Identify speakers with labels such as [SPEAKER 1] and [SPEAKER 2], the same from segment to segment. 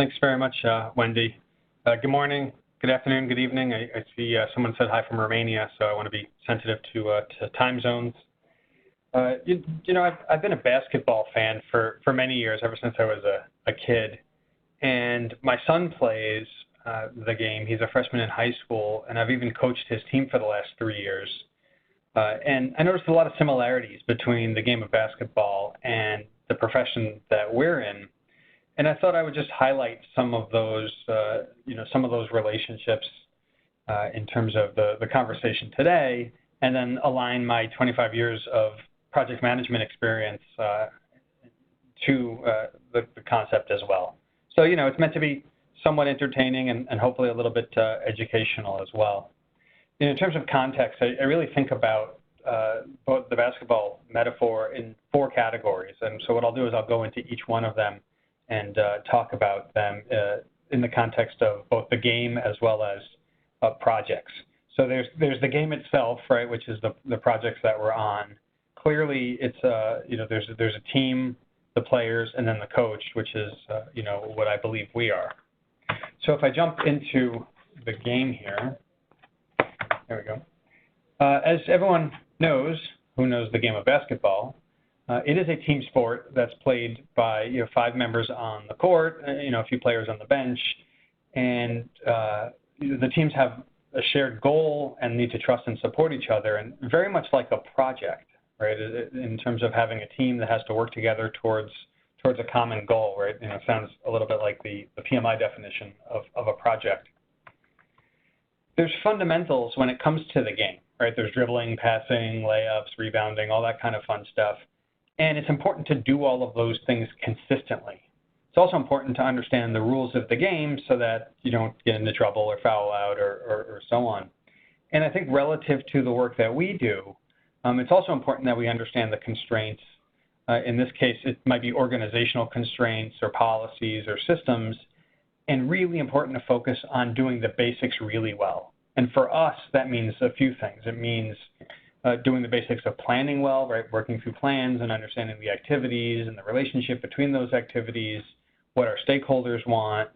[SPEAKER 1] Thanks very much, Wendy. Good morning, good afternoon, good evening. I see someone said hi from Romania, so I want to be sensitive to time zones. I've been a basketball fan for many years, ever since I was a kid. And my son plays the game. He's a freshman in high school, and I've even coached his team for the last 3 years. And I noticed a lot of similarities between the game of basketball and the profession that we're in. And I thought I would just highlight some of those, some of those relationships in terms of the conversation today, and then align my 25 years of project management experience to the concept as well. So, it's meant to be somewhat entertaining and hopefully a little bit educational as well. In terms of context, I really think about both the basketball metaphor in 4 categories. And so what I'll do is I'll go into each one of them and talk about them in the context of both the game as well as projects. So there's the game itself, right, which is the projects that we're on. Clearly, it's there's a team, the players, and then the coach, which is what I believe we are. So if I jump into the game here, there we go. As everyone knows, who knows the game of basketball, it is a team sport that's played by 5 members on the court, a few players on the bench, and the teams have a shared goal and need to trust and support each other, and very much like a project, right? In terms of having a team that has to work together towards a common goal, right? It sounds a little bit like the PMI definition of a project. There's fundamentals when it comes to the game, right? There's dribbling, passing, layups, rebounding, all that kind of fun stuff. And it's important to do all of those things consistently. It's also important to understand the rules of the game so that you don't get into trouble or foul out or so on. And I think relative to the work that we do, it's also important that we understand the constraints. In this case, it might be organizational constraints or policies or systems, and really important to focus on doing the basics really well. And for us, that means a few things. It means doing the basics of planning well, right? Working through plans and understanding the activities and the relationship between those activities, what our stakeholders want.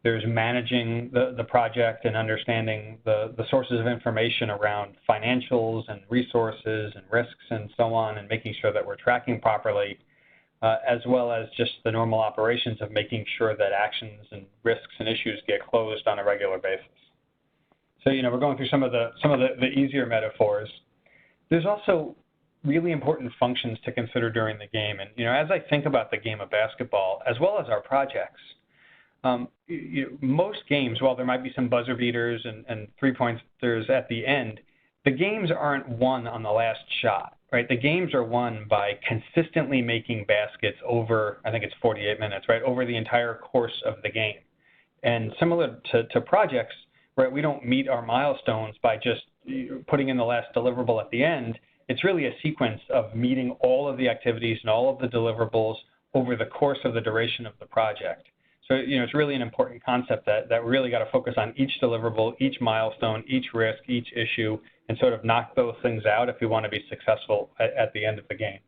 [SPEAKER 1] There's managing the project and understanding the sources of information around financials and resources and risks and so on, and making sure that we're tracking properly, as well as just the normal operations of making sure that actions and risks and issues get closed on a regular basis. So, we're going through some of the easier metaphors. There's also really important functions to consider during the game. And, as I think about the game of basketball, as well as our projects, most games, while there might be some buzzer beaters and three-pointers at the end, the games aren't won on the last shot, right? The games are won by consistently making baskets over, I think it's 48 minutes, right, over the entire course of the game. And similar to projects, right, we don't meet our milestones by just putting in the last deliverable at the end. It's really a sequence of meeting all of the activities and all of the deliverables over the course of the duration of the project. So, it's really an important concept that we really got to focus on each deliverable, each milestone, each risk, each issue, and sort of knock those things out if we want to be successful at the end of the game.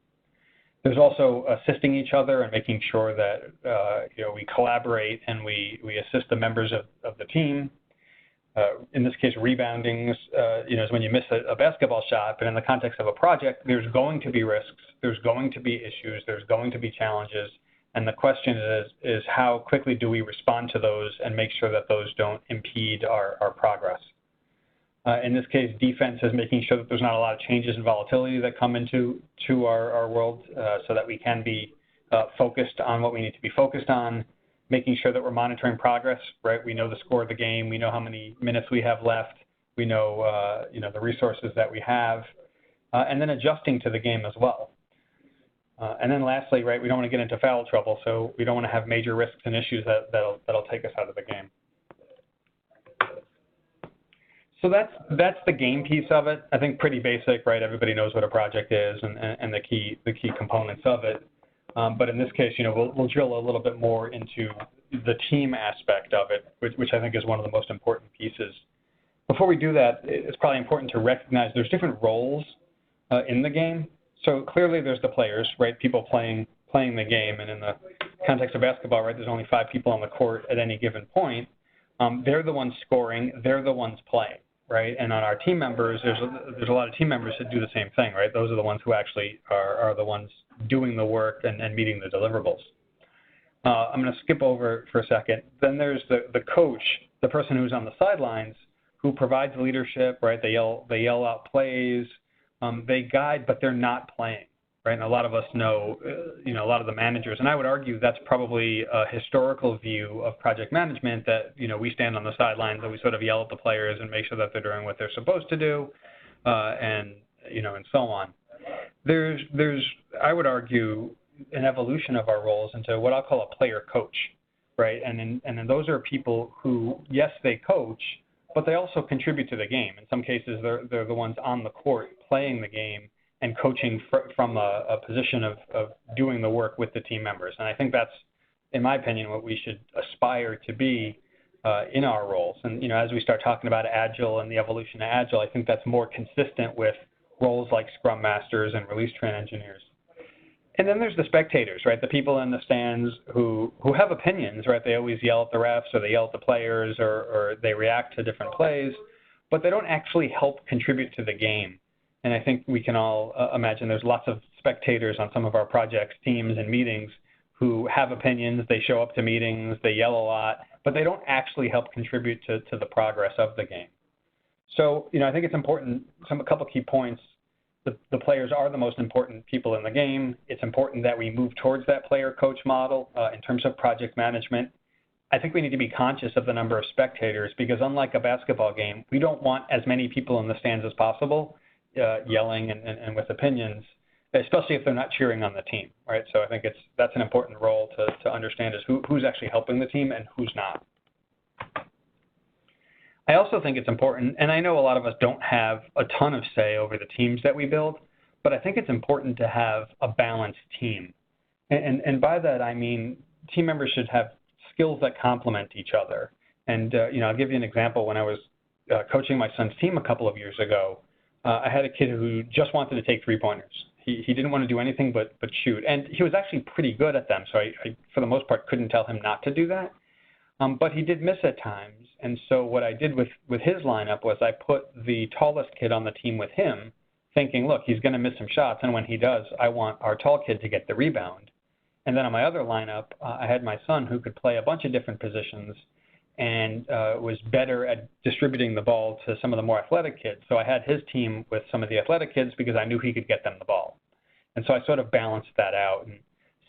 [SPEAKER 1] There's also assisting each other and making sure that, we collaborate and we assist the members of the team. In this case, rebounding, is when you miss a basketball shot, but in the context of a project, there's going to be risks, there's going to be issues, there's going to be challenges, and the question is how quickly do we respond to those and make sure that those don't impede our progress. In this case, defense is making sure that there's not a lot of changes and volatility that come into our world so that we can be focused on what we need to be focused on. Making sure that we're monitoring progress, right? We know the score of the game. We know how many minutes we have left. We know, the resources that we have, and then adjusting to the game as well. And then lastly, right, we don't want to get into foul trouble, so we don't want to have major risks and issues that'll take us out of the game. So that's the game piece of it. I think pretty basic, right? Everybody knows what a project is and the key components of it. But in this case, we'll drill a little bit more into the team aspect of it, which I think is one of the most important pieces. Before we do that, it's probably important to recognize there's different roles in the game. So clearly there's the players, right? People playing the game, and in context of basketball, right, there's only 5 people on the court at any given point. They're the ones scoring, they're the ones playing, right? And on our team members, there's a lot of team members that do the same thing, right? Those are the ones who actually are the ones doing the work and meeting the deliverables. I'm going to skip over for a second. Then there's the coach, the person who's on the sidelines, who provides leadership, right? They yell out plays, they guide, but they're not playing, right? And a lot of us know, a lot of the managers, and I would argue that's probably a historical view of project management that, we stand on the sidelines and we sort of yell at the players and make sure that they're doing what they're supposed to do, and so on. There's, I would argue, an evolution of our roles into what I'll call a player coach, right? And then those are people who, yes, they coach, but they also contribute to the game. In some cases, they're the ones on the court playing the game and coaching from a position of doing the work with the team members. And I think that's, in my opinion, what we should aspire to be in our roles. And as we start talking about Agile and the evolution of Agile, I think that's more consistent with roles like Scrum Masters and release train engineers. And then there's the spectators, right? The people in the stands who have opinions, right? They always yell at the refs or they yell at the players or they react to different plays, but they don't actually help contribute to the game. And I think we can all imagine there's lots of spectators on some of our projects, teams, and meetings who have opinions. They show up to meetings, they yell a lot, but they don't actually help contribute to the progress of the game. So, I think it's important, a couple key points. The players are the most important people in the game. It's important that we move towards that player-coach model in terms of project management. I think we need to be conscious of the number of spectators because unlike a basketball game, we don't want as many people in the stands as possible yelling and with opinions, especially if they're not cheering on the team, right? So I think that's an important role to understand is who's actually helping the team and who's not. I also think it's important, and I know a lot of us don't have a ton of say over the teams that we build, but I think it's important to have a balanced team. And by that, I mean team members should have skills that complement each other. And, I'll give you an example. When I was coaching my son's team a couple of years ago, I had a kid who just wanted to take three-pointers. He didn't want to do anything but shoot. And he was actually pretty good at them, so I for the most part, couldn't tell him not to do that. But he did miss at times. And so what I did with his lineup was I put the tallest kid on the team with him, thinking, look, he's going to miss some shots. And when he does, I want our tall kid to get the rebound. And then on my other lineup, I had my son who could play a bunch of different positions and was better at distributing the ball to some of the more athletic kids. So I had his team with some of the athletic kids because I knew he could get them the ball. And so I sort of balanced that out. And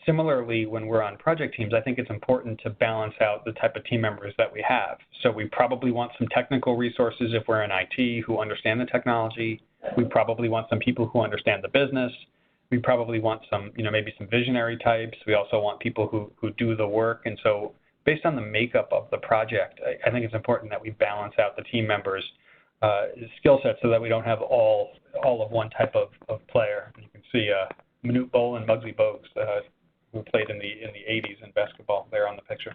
[SPEAKER 1] similarly, when we're on project teams, I think it's important to balance out the type of team members that we have. So we probably want some technical resources if we're in IT who understand the technology. We probably want some people who understand the business. We probably want some, maybe some visionary types. We also want people who do the work. And so based on the makeup of the project, I think it's important that we balance out the team members' skill sets so that we don't have all of one type of player. You can see Manute Bol and Muggsy Bogues, who played in the 80s in basketball there on the picture.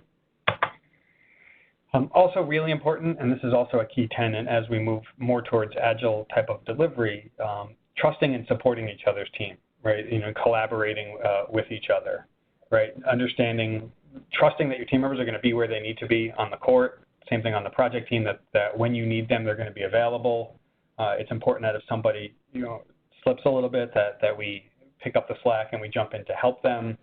[SPEAKER 1] Also really important, and this is also a key tenet as we move more towards agile type of delivery, trusting and supporting each other's team, right? Collaborating with each other, right? Trusting that your team members are going to be where they need to be on the court. Same thing on the project team, that when you need them, they're going to be available. It's important that if somebody, slips a little bit, that we pick up the slack and we jump in to help them.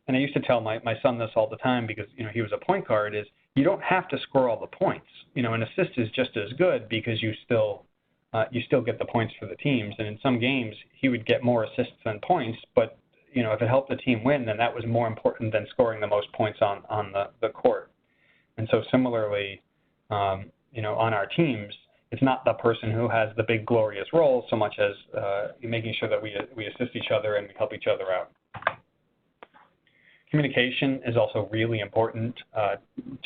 [SPEAKER 1] And I used to tell my son this all the time because, he was a point guard, is you don't have to score all the points. An assist is just as good because you still get the points for the teams. And in some games, he would get more assists than points, but, if it helped the team win, then that was more important than scoring the most points on the court. And so similarly, on our teams, it's not the person who has the big glorious role so much as making sure that we assist each other and we help each other out. Communication is also really important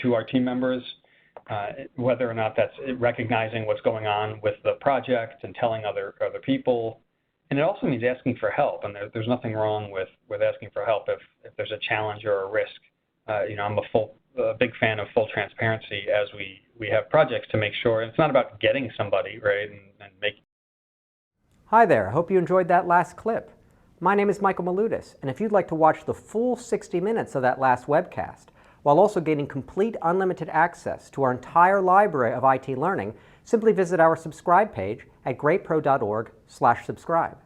[SPEAKER 1] to our team members, whether or not that's recognizing what's going on with the project and telling other people. And it also means asking for help. And there's nothing wrong with asking for help if there's a challenge or a risk. I'm a big fan of full transparency as we have projects to make sure. And it's not about getting somebody, right, and making.
[SPEAKER 2] Hi there. Hope you enjoyed that last clip. My name is Michael Maludis, and if you'd like to watch the full 60 minutes of that last webcast, while also getting complete unlimited access to our entire library of IT learning, simply visit our subscribe page at greatpro.org/subscribe.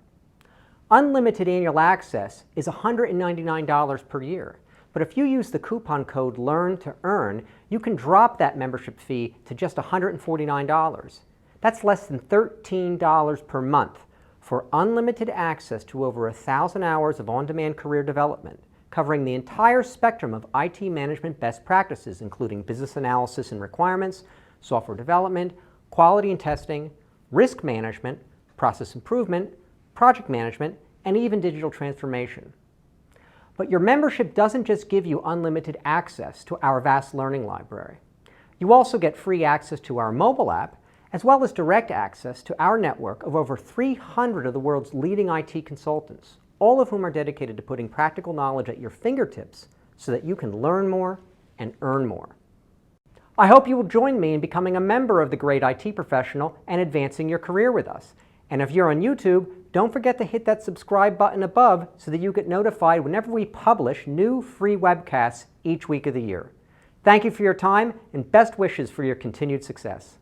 [SPEAKER 2] Unlimited annual access is $199 per year, but if you use the coupon code LEARN2EARN, you can drop that membership fee to just $149. That's less than $13 per month for unlimited access to over 1,000 hours of on-demand career development, covering the entire spectrum of IT management best practices, including business analysis and requirements, software development, quality and testing, risk management, process improvement, project management, and even digital transformation. But your membership doesn't just give you unlimited access to our vast learning library. You also get free access to our mobile app, as well as direct access to our network of over 300 of the world's leading IT consultants, all of whom are dedicated to putting practical knowledge at your fingertips so that you can learn more and earn more. I hope you will join me in becoming a member of the Great IT Professional and advancing your career with us. And if you're on YouTube, don't forget to hit that subscribe button above so that you get notified whenever we publish new free webcasts each week of the year. Thank you for your time and best wishes for your continued success.